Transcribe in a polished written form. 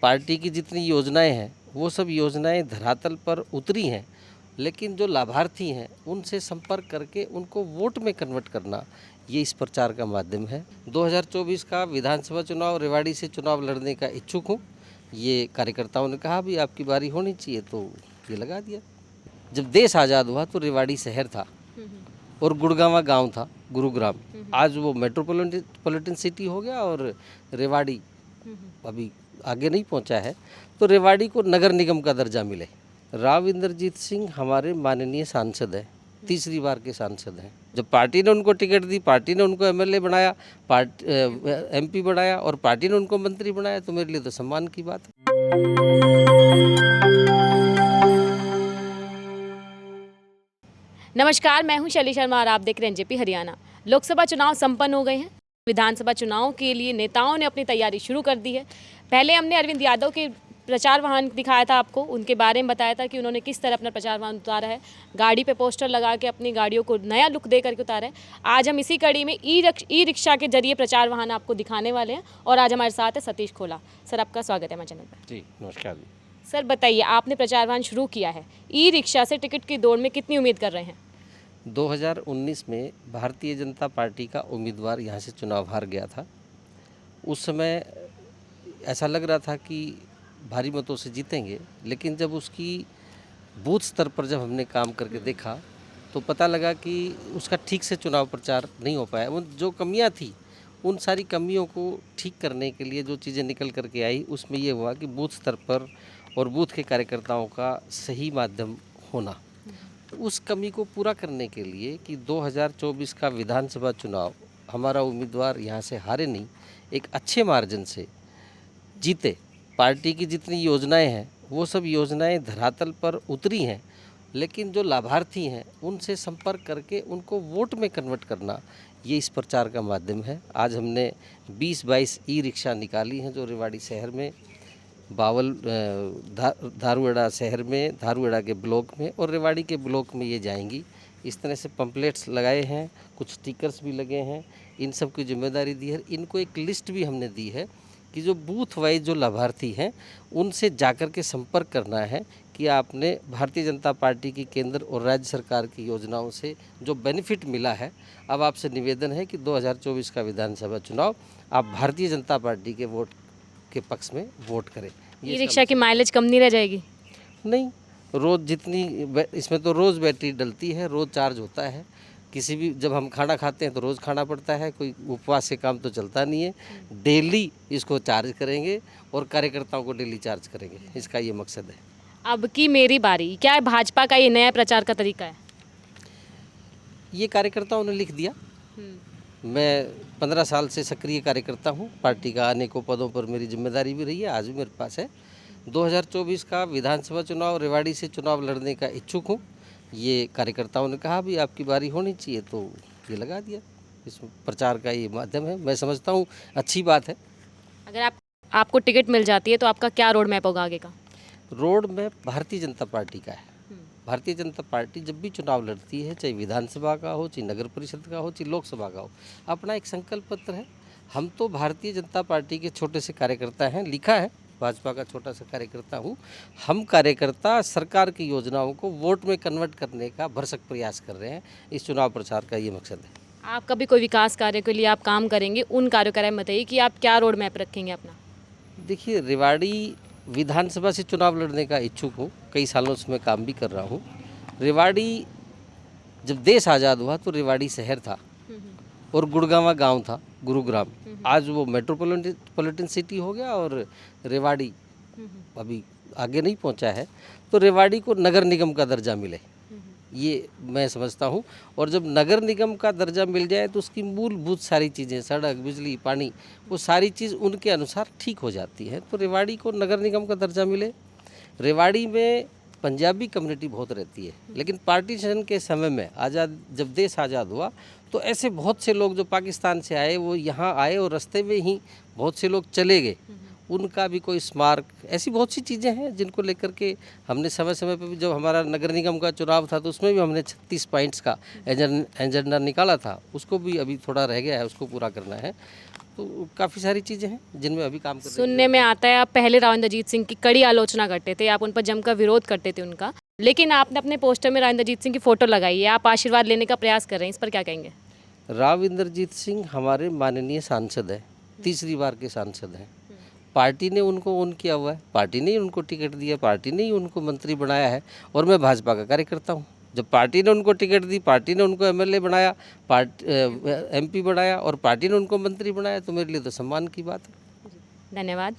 Party की जितनी योजनाएं हैं वो सब योजनाएं धरातल पर उतरी हैं, लेकिन जो लाभार्थी हैं उनसे संपर्क करके उनको वोट में कन्वर्ट करना, ये इस प्रचार का माध्यम है। 2024 का विधानसभा चुनाव रेवाड़ी से चुनाव लड़ने का इच्छुक हूँ। ये कार्यकर्ताओं ने कहा भी आपकी बारी होनी चाहिए, तो ये लगा दिया। जब देश आज़ाद हुआ तो रेवाड़ी शहर था और गुड़गांवा गांव था, गुरुग्राम। आज वो मेट्रोपॉलिटन सिटी हो गया और रेवाड़ी अभी आगे नहीं पहुंचा है, तो रेवाड़ी को नगर निगम का दर्जा मिले। राव इंद्रजीत सिंह हमारे माननीय सांसद हैं, तीसरी बार के सांसद हैं। जब पार्टी ने उनको टिकट दी, पार्टी ने उनको एमएलए बनाया, एमपी बनाया और पार्टी ने उनको मंत्री बनाया, तो मेरे लिए तो सम्मान की बात है। नमस्कार, मैं हूं शैली शर्मा और आप देख रहे हैं एनजेपी हरियाणा। लोकसभा चुनाव संपन्न हो गए हैं। विधानसभा चुनाव के लिए नेताओं ने अपनी तैयारी शुरू कर दी है। पहले हमने अरविंद यादव के प्रचार वाहन दिखाया था आपको, उनके बारे में बताया था कि उन्होंने किस तरह अपना प्रचार वाहन उतारा है, गाड़ी पे पोस्टर लगा के अपनी गाड़ियों को नया लुक दे करके उतारा है। आज हम इसी कड़ी में ई रिक्शा के जरिए प्रचार वाहन आपको दिखाने वाले हैं और आज हमारे साथ है सतीश खोला। सर, आपका स्वागत है हमारे चैनल पर। जी नमस्कार जी। सर बताइए, आपने प्रचार वाहन शुरू किया है, ई रिक्शा से टिकट की दौड़ में कितनी उम्मीद कर रहे हैं? 2019 में भारतीय जनता पार्टी का उम्मीदवार यहाँ से चुनाव हार गया था। उस समय ऐसा लग रहा था कि भारी मतों से जीतेंगे, लेकिन जब उसकी बूथ स्तर पर जब हमने काम करके देखा तो पता लगा कि उसका ठीक से चुनाव प्रचार नहीं हो पाया। वो जो कमियां थी, उन सारी कमियों को ठीक करने के लिए जो चीज़ें निकल करके आई, उसमें ये हुआ कि बूथ स्तर पर और बूथ के कार्यकर्ताओं का सही माध्यम होना। उस कमी को पूरा करने के लिए कि 2024 का विधानसभा चुनाव हमारा उम्मीदवार यहाँ से हारे नहीं, एक अच्छे मार्जिन से जीते। पार्टी की जितनी योजनाएं हैं वो सब योजनाएं धरातल पर उतरी हैं, लेकिन जो लाभार्थी हैं उनसे संपर्क करके उनको वोट में कन्वर्ट करना, ये इस प्रचार का माध्यम है। आज हमने 20-22 ई रिक्शा निकाली हैं जो रेवाड़ी शहर में, बावल धारूहेड़ा शहर में, धारूहेड़ा के ब्लॉक में और रेवाड़ी के ब्लॉक में ये जाएंगी। इस तरह से पंपलेट्स लगाए हैं, कुछ स्टिकर्स भी लगे हैं, इन सब की जिम्मेदारी दी है। इनको एक लिस्ट भी हमने दी है कि जो बूथ वाइज जो लाभार्थी हैं उनसे जाकर के संपर्क करना है कि आपने भारतीय जनता पार्टी की केंद्र और राज्य सरकार की योजनाओं से जो बेनिफिट मिला है। अब आपसे निवेदन है कि 2024 का विधानसभा चुनाव आप भारतीय जनता पार्टी के वोट के पक्ष में वोट करें। ई रिक्शा की माइलेज कम नहीं रह जाएगी? नहीं, रोज़ जितनी इसमें तो रोज़ बैटरी डलती है, रोज़ चार्ज होता है। किसी भी जब हम खाना खाते हैं तो रोज़ खाना पड़ता है, कोई उपवास से काम तो चलता नहीं है। डेली इसको चार्ज करेंगे और कार्यकर्ताओं को डेली चार्ज करेंगे, इसका ये मकसद है। अब की मेरी बारी, क्या भाजपा का ये नया प्रचार का तरीका है? ये कार्यकर्ताओं ने लिख दिया। मैं 15 साल से सक्रिय कार्यकर्ता हूँ, पार्टी का अनेकों पदों पर मेरी जिम्मेदारी भी रही है, आज भी मेरे पास है। 2024 का विधानसभा चुनाव रेवाड़ी से चुनाव लड़ने का इच्छुक हूँ। ये कार्यकर्ताओं ने कहा भी आपकी बारी होनी चाहिए, तो ये लगा दिया। इस प्रचार का ये माध्यम है, मैं समझता हूँ अच्छी बात है। अगर आपको टिकट मिल जाती है तो आपका क्या रोड मैप होगा आगे का? Road map Bharatiya Janata party का है। भारतीय जनता पार्टी जब भी चुनाव लड़ती है, चाहे विधानसभा का हो, चाहे नगर परिषद का हो, चाहे लोकसभा का हो, अपना एक संकल्प पत्र है। हम तो भारतीय जनता पार्टी के छोटे से कार्यकर्ता हैं, लिखा है भाजपा का छोटा सा कार्यकर्ता हूँ। हम कार्यकर्ता सरकार की योजनाओं को वोट में कन्वर्ट करने का भरसक प्रयास कर रहे हैं। इस चुनाव प्रचार का ये मकसद है। आप कभी कोई विकास कार्य के लिए आप काम करेंगे, उन कार्यों के बारे में बताइए कि आप क्या रोड मैप रखेंगे अपना? देखिए, रेवाड़ी विधानसभा से चुनाव लड़ने का इच्छुक हूँ, कई सालों से मैं काम भी कर रहा हूँ। रेवाड़ी जब देश आज़ाद हुआ तो रेवाड़ी शहर था और गुड़गांवा गांव था, गुरुग्राम। आज वो मेट्रोपॉलिटन सिटी हो गया और रेवाड़ी अभी आगे नहीं पहुंचा है, तो रेवाड़ी को नगर निगम का दर्जा मिले, ये मैं समझता हूँ। और जब नगर निगम का दर्जा मिल जाए तो उसकी मूलभूत सारी चीज़ें, सड़क, बिजली, पानी, वो सारी चीज़ उनके अनुसार ठीक हो जाती है। तो रेवाड़ी को नगर निगम का दर्जा मिले। रेवाड़ी में पंजाबी कम्युनिटी बहुत रहती है, लेकिन पार्टीशन के समय में जब देश आज़ाद हुआ तो ऐसे बहुत से लोग जो पाकिस्तान से आए वो यहाँ आए और रास्ते में ही बहुत से लोग चले गए। उनका भी कोई स्मारक, ऐसी बहुत सी चीज़ें हैं जिनको लेकर के हमने समय समय पर भी, जब हमारा नगर निगम का चुनाव था तो उसमें भी हमने 36 पॉइंट्स का एजेंडा निकाला था, उसको भी अभी थोड़ा रह गया है, उसको पूरा करना है। तो काफ़ी सारी चीज़ें हैं जिनमें अभी काम कर रहे हैं। सुनने में आता है आप पहले राव इंद्रजीत सिंह की कड़ी आलोचना करते थे, आप उन पर जमकर विरोध करते थे उनका, लेकिन आपने अपने पोस्टर में राव इंद्रजीत सिंह की फ़ोटो लगाई है, आप आशीर्वाद लेने का प्रयास कर रहे हैं, इस पर क्या कहेंगे? राव इंद्रजीत सिंह हमारे माननीय सांसद हैं, तीसरी बार के सांसद हैं। पार्टी ने उनको ऑन किया हुआ है, पार्टी ने ही उनको टिकट दिया, पार्टी ने ही उनको मंत्री बनाया है और मैं भाजपा का कार्यकर्ता हूँ। जब पार्टी ने उनको टिकट दी, पार्टी ने उनको एमएलए बनाया, एमपी बनाया और पार्टी ने उनको मंत्री बनाया, तो मेरे लिए तो सम्मान की बात है। धन्यवाद।